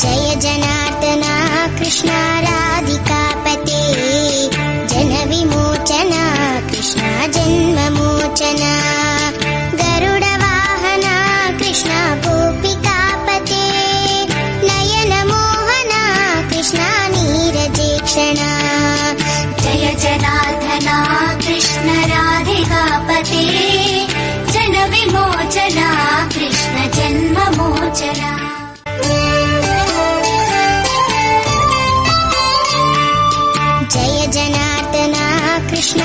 Jai जनार्दना Krishna राधिकापते Jan विमोचना Krishna जन्ममोचना Garuda वाहना Krishna गोपिकापते Nayan Mohana Krishna नीरजेक्षणा Jai जनार्दना Krishna राधिकापते Jan विमोचना Krishna जन्ममोचना Jai जनार्दना Krishna